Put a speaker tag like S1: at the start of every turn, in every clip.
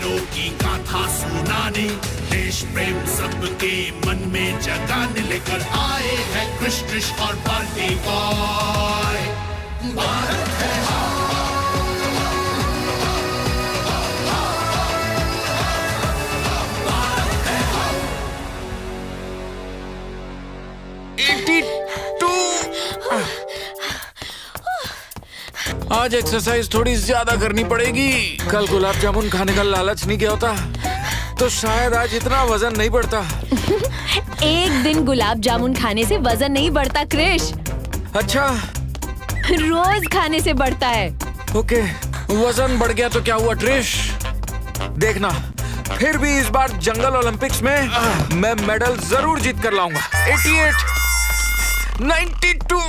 S1: वीरों की गाथा सुनाने, देश प्रेम सबके मन में जगाने लेकर आए हैं कृष और बाल्टी बॉय। भारत है
S2: आज एक्सरसाइज थोड़ी ज्यादा करनी पड़ेगी। कल गुलाब जामुन खाने का लालच नहीं गया होता तो शायद आज इतना वजन नहीं बढ़ता।
S3: एक दिन गुलाब जामुन खाने से वजन नहीं बढ़ता कृष।
S2: अच्छा,
S3: रोज खाने से बढ़ता है।
S2: ओके, वजन बढ़ गया तो क्या हुआ ट्रिश? देखना, फिर भी इस बार जंगल ओलंपिक्स में मैं मेडल जरूर जीत कर लाऊंगा। 88, 92।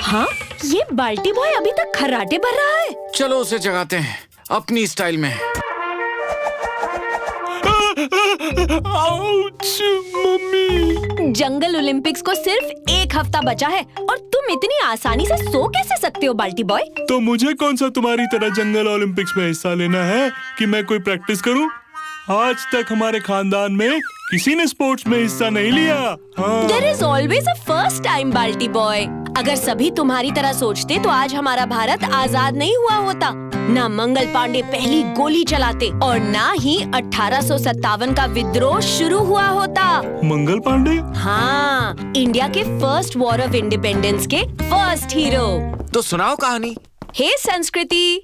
S3: हाँ, ये बाल्टी बॉय अभी तक खर्राटे भर रहा है।
S2: चलो उसे जगाते हैं अपनी स्टाइल में।
S4: Ouch, mummy.
S3: जंगल ओलंपिक्स को सिर्फ 1 हफ्ता बचा है और तुम इतनी आसानी से सो कैसे सकते हो बाल्टी बॉय?
S4: तो मुझे कौन सा तुम्हारी तरह जंगल ओलंपिक्स में हिस्सा लेना है कि मैं कोई प्रैक्टिस करूं? आज तक हमारे खानदान में किसी ने स्पोर्ट्स में हिस्सा नहीं लिया। हाँ।
S3: There is always a first time, बाल्टी बॉय। अगर सभी तुम्हारी तरह सोचते तो आज हमारा भारत आजाद नहीं हुआ होता। ना मंगल पांडे पहली गोली चलाते और ना ही 1857 का विद्रोह शुरू हुआ होता।
S4: मंगल पांडे?
S3: हाँ, इंडिया के फर्स्ट वॉर ऑफ इंडिपेंडेंस के फर्स्ट हीरो।
S2: तो सुनाओ कहानी।
S3: हे संस्कृति,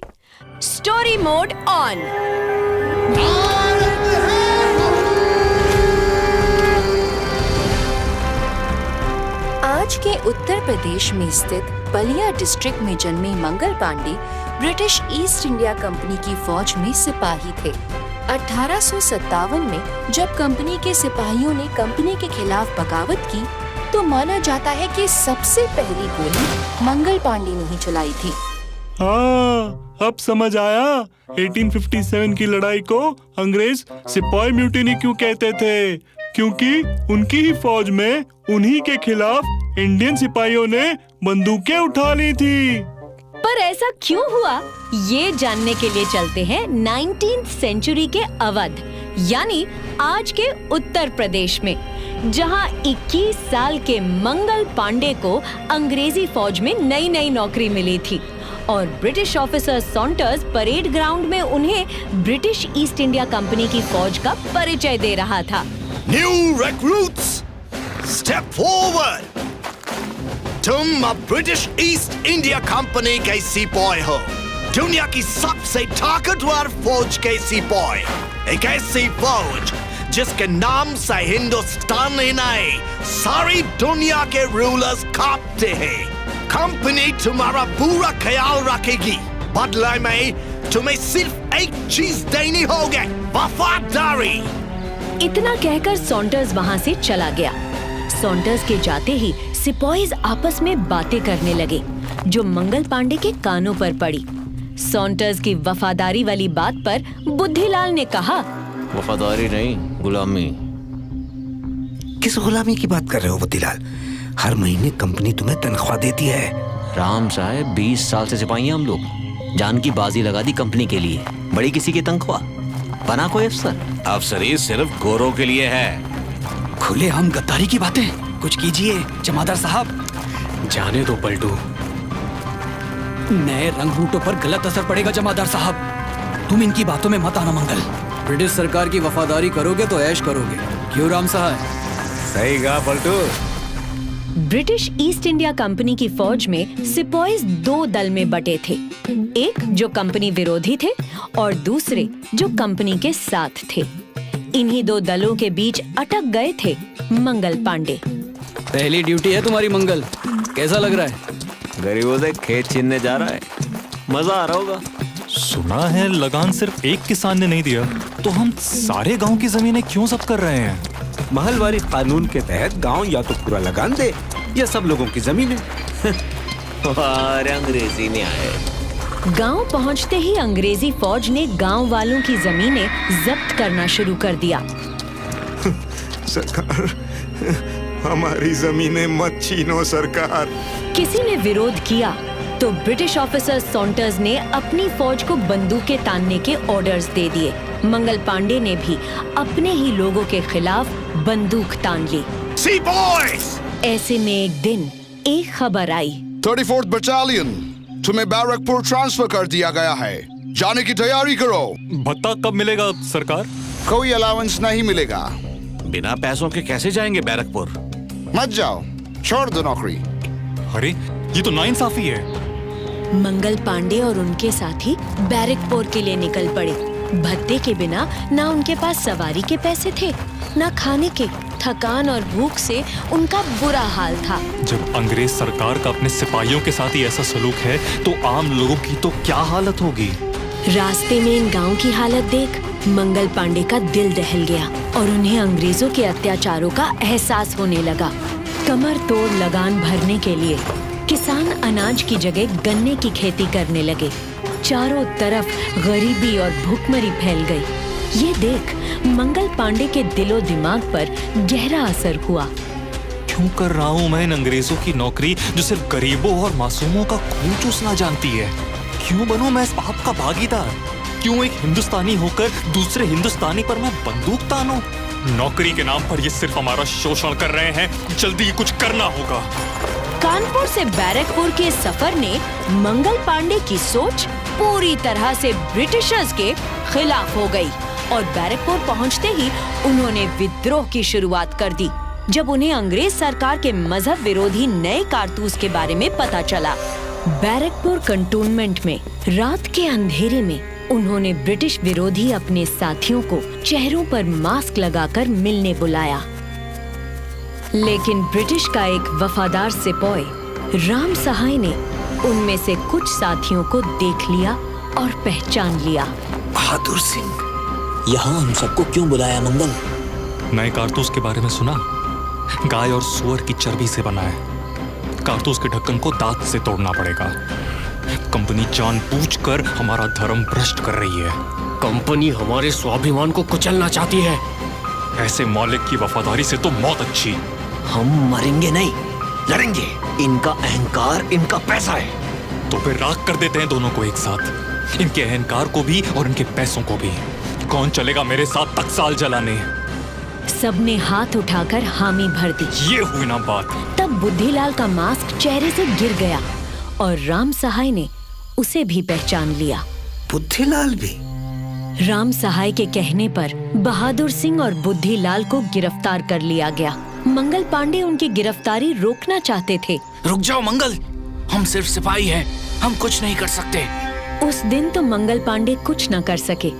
S3: स्टोरी मोड ऑन।
S5: आज के उत्तर प्रदेश में स्थित बलिया डिस्ट्रिक्ट में जन्मे Mangal Pandey British East India Company की फौज में सिपाही थे। 1857 में जब कंपनी के सिपाहियों ने कंपनी के खिलाफ बगावत की तो माना जाता है कि सबसे पहली गोली मंगल पांडे ने ही चलाई थी।
S4: हाँ, अब समझ आया 1857 की लड़ाई को अंग्रेज सिपाही म्यूटिनी क्यों कहते थे, क्योंकि उनकी ही फौज में उन्हीं के खिलाफ इंडियन सिपाहियों ने बंदूकें उठा ली थी।
S3: पर ऐसा क्यों हुआ, ये जानने के लिए चलते हैं 19th सेंचुरी के अवध यानी आज के उत्तर प्रदेश में, जहां 21 साल के मंगल पांडे को अंग्रेजी फौज में नई नौकरी मिली थी और ब्रिटिश ऑफिसर सॉन्टर्स परेड ग्राउंड में उन्हें ब्रिटिश ईस्ट इंडिया कंपनी की फौज का परिचय दे रहा था।
S1: New recruits, step forward. तुम अब ब्रिटिश ईस्ट इंडिया कंपनी के सिपाही हो, दुनिया की सबसे ताकतवर फौज के सिपाही। एक ऐसी फौज जिसके नाम से हिंदुस्तान ही नहीं सारी दुनिया के रूलर्स कांपते हैं। कंपनी तुम्हारा बुरा ख्याल रखेगी, बदले में तुम्हें सिर्फ एक चीज देनी होगी, वफादारी।
S3: इतना कहकर सॉन्टर्स वहां से चला गया। सॉन्टर्स के जाते ही सिपाहीज आपस में बातें करने लगे जो मंगल पांडे के कानों पर पड़ी। सॉन्टर्स की वफादारी वाली बात पर बुद्धिलाल ने कहा,
S6: वफादारी नहीं, गुलामी।
S7: किस गुलामी की बात कर रहे हो बुद्धिलाल? हर महीने कंपनी तुम्हें तनख्वाह देती है।
S6: राम साहब 20 साल से सिपाही हैं हम लोग, जान की बाजी लगा दी कंपनी के लिए। बड़ी किसी की तनख्वाह, बना कोई अफसर।
S8: अफसरी सिर्फ गोरों के लिए है।
S7: खुले हम गद्दारी की बातें कुछ कीजिए जमादार साहब।
S9: जाने दो पलटू, नए रंग रूटों पर गलत असर पड़ेगा जमादार साहब। तुम इनकी बातों में मत आना मंगल।
S10: ब्रिटिश सरकार की वफादारी करोगे तो ऐश करोगे, क्यों राम साहब?
S8: सही कहा Paltu.
S3: British East India Company की फौज में सिपाहीज 2 दल में बटे थे, एक जो कंपनी विरोधी थे और दूसरे जो कंपनी के साथ थे। इन्हीं 2 दलों के बीच अटक गए थे मंगल पांडे।
S10: पहली ड्यूटी है तुम्हारी मंगल, कैसा लग रहा है?
S6: गरीबों से खेत छीनने जा रहा है, मजा आ रहा होगा।
S4: सुना है लगान सिर्फ एक किसान ने नहीं दिया, तो हम सारे गांव की जमीनें क्यों जब्त कर रहे हैं?
S7: महलवारी कानून के तहत गांव या तो पूरा लगान दे या सब लोगों की जमीनें।
S6: और अंग्रेजी ने आए।
S3: गांव पहुंचते ही अंग्रेजी फौज ने गांव वालों की जमीनें जब्त करना शुरू कर दिया।
S11: सरकार, हमारी जमीनें मत छीनो सरकार।
S3: किसी ने विरोध किया तो ब्रिटिश ऑफिसर सॉन्टर्स ने अपनी फौज को बंदूकें तानने के ऑर्डर्स दे दिए। मंगल पांडे ने भी अपने ही लोगों के खिलाफ बंदूक तान ली।
S1: Sepoys!
S3: ऐसे में एक दिन एक खबर आई।
S11: 34th बटालियन, तुम्हें बैरकपुर ट्रांसफर कर दिया गया है। जाने की तैयारी करो।
S4: भत्ता कब मिलेगा सरकार?
S11: कोई अलाउंस नहीं मिलेगा।
S8: बिना पैसों के कैसे जाएंगे बैरकपुर?
S11: मत जाओ, छोड़ दो नौकरी।
S4: अरे ये तो नाइंसाफी है।
S3: मंगल पांडे और उनके साथी बैरकपुर के लिए निकल पड़े। भत्ते के बिना ना उनके पास सवारी के पैसे थे, ना खाने के। थकान और भूख से उनका बुरा हाल था।
S4: जब अंग्रेज सरकार का अपने सिपाहियों के साथ ही ऐसा सलूक है तो आम लोगों की तो क्या हालत होगी।
S3: रास्ते में इन गांव की हालत देख मंगल पांडे का दिल दहल गया और उन्हें अंग्रेजों के अत्याचारों का एहसास होने लगा। कमर तोड़ लगान भरने के लिए किसान अनाज की जगह गन्ने की खेती करने लगे। चारों तरफ गरीबी और भूखमरी फैल गई। ये देख मंगल पांडे के दिलो दिमाग पर गहरा असर हुआ।
S4: क्यों कर रहा हूँ मैं इन अंग्रेजों की नौकरी जो सिर्फ गरीबों और मासूमों का खून चूसना जानती है? क्यों बनूं मैं इस पाप का भागीदार? क्यों एक हिंदुस्तानी होकर दूसरे हिंदुस्तानी पर मैं बंदूक तानूं? नौकरी के नाम पर ये सिर्फ हमारा शोषण कर रहे हैं। जल्दी ही कुछ करना होगा।
S3: कानपुर से बैरकपुर के सफर ने मंगल पांडे की सोच पूरी तरह से ब्रिटिशर्स के खिलाफ हो गई और बैरकपुर पहुंचते ही उन्होंने विद्रोह की शुरुआत कर दी। जब उन्हें अंग्रेज सरकार के मजहब विरोधी नए कारतूस के बारे में पता चला, बैरकपुर कंटोनमेंट में रात के अंधेरे में उन्होंने ब्रिटिश विरोधी अपने साथियों को चेहरों पर मास्क लगाकर मिलने बुलाया। लेकिन ब्रिटिश का एक वफादार सिपाही राम सहाय ने उनमें से कुछ साथियों को देख लिया और पहचान लिया।
S7: बहादुर सिंह,
S6: यहाँ हम सबको क्यों बुलाया मंगल?
S4: नए कारतूस के बारे में सुना? गाय और सुअर की चर्बी से बना है। कारतूस के ढक्कन को दांत से तोड़ना पड़ेगा। कंपनी जानबूझकर हमारा धर्म भ्रष्ट कर रही है।
S10: कंपनी हमारे स्वाभिमान को कुचलना चाहती है।
S4: ऐसे मालिक की वफादारी से तो मौत अच्छी।
S6: हम मरेंगे नहीं, लड़ेंगे। इनका अहंकार इनका पैसा है।
S4: तो फिर राख कर देते हैं दोनों को एक साथ, इनके अहंकार को भी और इनके पैसों को भी। कौन चलेगा मेरे साथ टकसाल जलाने?
S3: सबने हाथ उठाकर हामी भर दी।
S4: ये हुई ना बात।
S3: तब बुद्धिलाल का मास्क चेहरे से गिर गया और राम सहाय ने उसे भी पहचान लिया।
S7: बुद्धिलाल भी?
S3: राम सहाय के कहने पर बहादुर सिंह और बुद्धिलाल को गिरफ्तार कर लिया गया। मंगल पांडे उनकी गिरफ्तारी रोकना चाहते थे।
S2: रुक जाओ मंगल, हम सिर्फ सिपाही हैं, हम कुछ नहीं कर सकते।
S3: उस दिन तो मंगल पांडे कुछ न कर सके,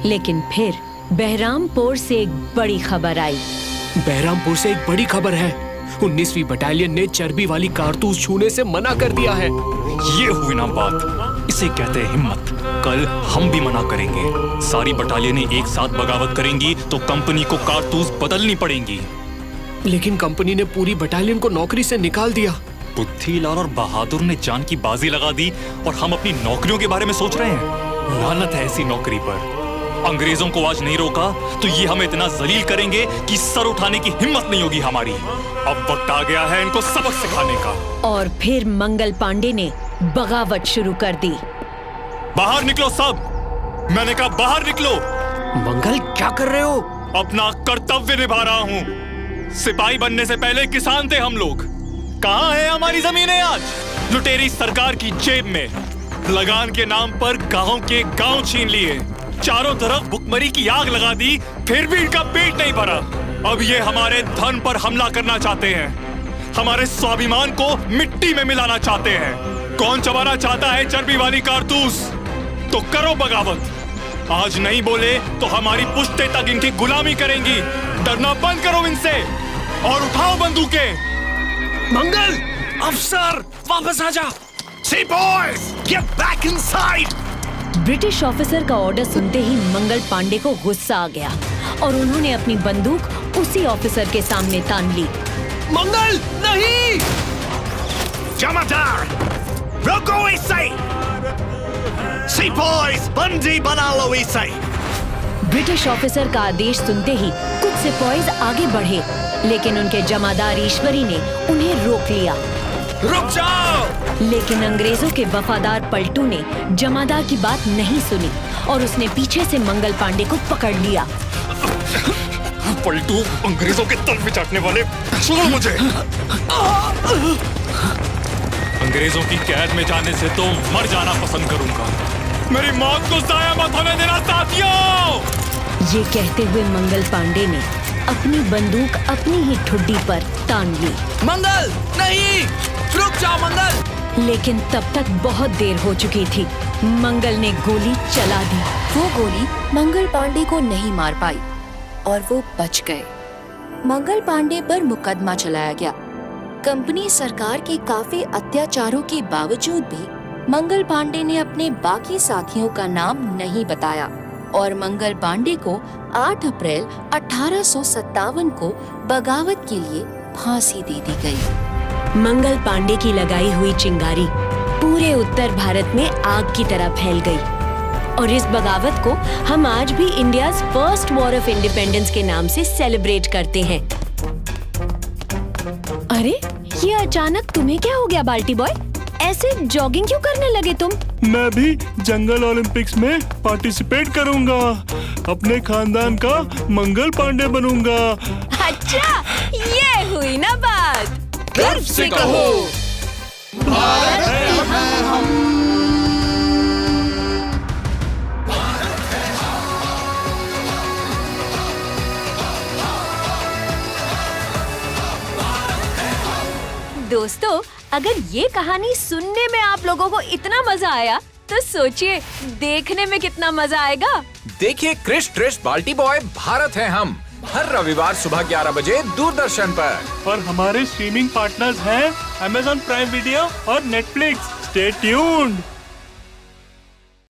S3: लेकिन फिर बहरामपुर से एक बड़ी खबर आई।
S10: बहरामपुर से एक बड़ी खबर है। 19वीं बटालियन ने चर्बी वाली कारतूस छूने से मना कर दिया है।
S4: ये हुई ना बात। इसे कहते हैं हिम्मत। कल हम भी मना करेंगे। सारी बटालियनें एक साथ बगावत करेंगी तो कंपनी को कारतूस बदलनी पड़ेंगी।
S10: लेकिन कंपनी ने पूरी बटालियन को नौकरी से निकाल दिया।
S4: बुद्धिलाल और बहादुर ने जान की बाजी लगा दी और हम अपनी नौकरियों के बारे में सोच रहे हैं। लानत है ऐसी नौकरी पर। अंग्रेजों को आज नहीं रोका तो ये हमें इतना जलील करेंगे कि सर उठाने की हिम्मत नहीं होगी हमारी। अब वक्त आ गया है इनको सबक सिखाने का।
S3: और फिर मंगल पांडे ने बगावत शुरू कर दी।
S4: बाहर निकलो सब, मैंने कहा बाहर निकलो।
S10: मंगल क्या कर रहे हो?
S4: अपना कर्तव्य निभा रहा हूँ। सिपाही बनने से पहले किसान थे हम लोग। कहाँ है हमारी जमीनें आज? लुटेरी सरकार की जेब में। लगान के नाम पर गांव के गांव छीन लिए। चारों तरफ भुखमरी की आग लगा दी, फिर भी इनका पेट नहीं भरा। अब ये हमारे धन पर हमला करना चाहते हैं। हमारे स्वाभिमान को मिट्टी में मिलाना चाहते हैं। कौन चबाना चाहता है चर्बी वाली कारतूस? तो करो बगावत। आज नहीं बोले तो हमारी पुश्ते तक इनकी गुलामी करेंगी। डरना बंद करो इनसे और उठाओ बंदूकें।
S10: मंगल, अफसर वापस आ जा।
S1: Sepoys, get back inside!
S3: British officer का ऑर्डर सुनते ही मंगल पांडे को गुस्सा आ गया और उन्होंने अपनी बंदूक उसी ऑफिसर के सामने तान ली।
S10: मंगल नहीं!
S1: जमादार, रोको इसे! Sepoys, बंदी बना लो इसे!
S3: ब्रिटिश ऑफिसर का आदेश सुनते ही कुछ सिपाही आगे बढ़े, लेकिन उनके जमादार ईश्वरी ने उन्हें रोक लिया।
S2: रुक जाओ।
S3: लेकिन अंग्रेजों के वफादार पलटू ने जमादार की बात नहीं सुनी और उसने पीछे से मंगल पांडे को पकड़ लिया।
S4: पलटू अंग्रेजों के तल पे चाटने वाले, सुनो मुझे। अंग्रेजों की कैद में जाने से तो मर जाना पसंद करूंगा। मेरी मौत को जाया मत होने देना साथियों।
S3: ये कहते हुए मंगल पांडे ने अपनी बंदूक अपनी ही ठुड्डी पर तान ली।
S2: मंगल नहीं, रुक जाओ मंगल।
S3: लेकिन तब तक बहुत देर हो चुकी थी। मंगल ने गोली चला दी।
S5: वो गोली मंगल पांडे को नहीं मार पाई और वो बच गए। मंगल पांडे पर मुकदमा चलाया गया। कंपनी सरकार के काफी अत्याचारों के बावजूद भी मंगल पांडे ने अपने बाकी साथियों का नाम नहीं बताया और मंगल पांडे को 8 अप्रैल 1857 को बगावत के लिए फांसी दे दी गई।
S3: मंगल पांडे की लगाई हुई चिंगारी पूरे उत्तर भारत में आग की तरह फैल गई और इस बगावत को हम आज भी India's first war of independence के नाम से सेलिब्रेट करते हैं। अरे ये अचानक तुम्हें क्या हो गया बाल्टी बॉय? ऐसे जॉगिंग क्यों करने लगे तुम?
S4: मैं भी जंगल ओलंपिक्स में पार्टिसिपेट करूंगा। अपने खानदान का मंगल पांडे बनूंगा।
S3: अच्छा, ये हुई ना बात।
S2: गर्व से कहो,
S11: भारत है हम।
S3: दोस्तों, अगर ये कहानी सुनने में आप लोगों को इतना मजा आया तो सोचिए देखने में कितना मजा आएगा।
S2: देखिए क्रिश ट्रिश बाल्टी बॉय भारत है हम, हर रविवार सुबह 11 बजे दूरदर्शन पर।
S4: और हमारे स्ट्रीमिंग पार्टनर्स हैं Amazon प्राइम वीडियो और Netflix। Stay tuned.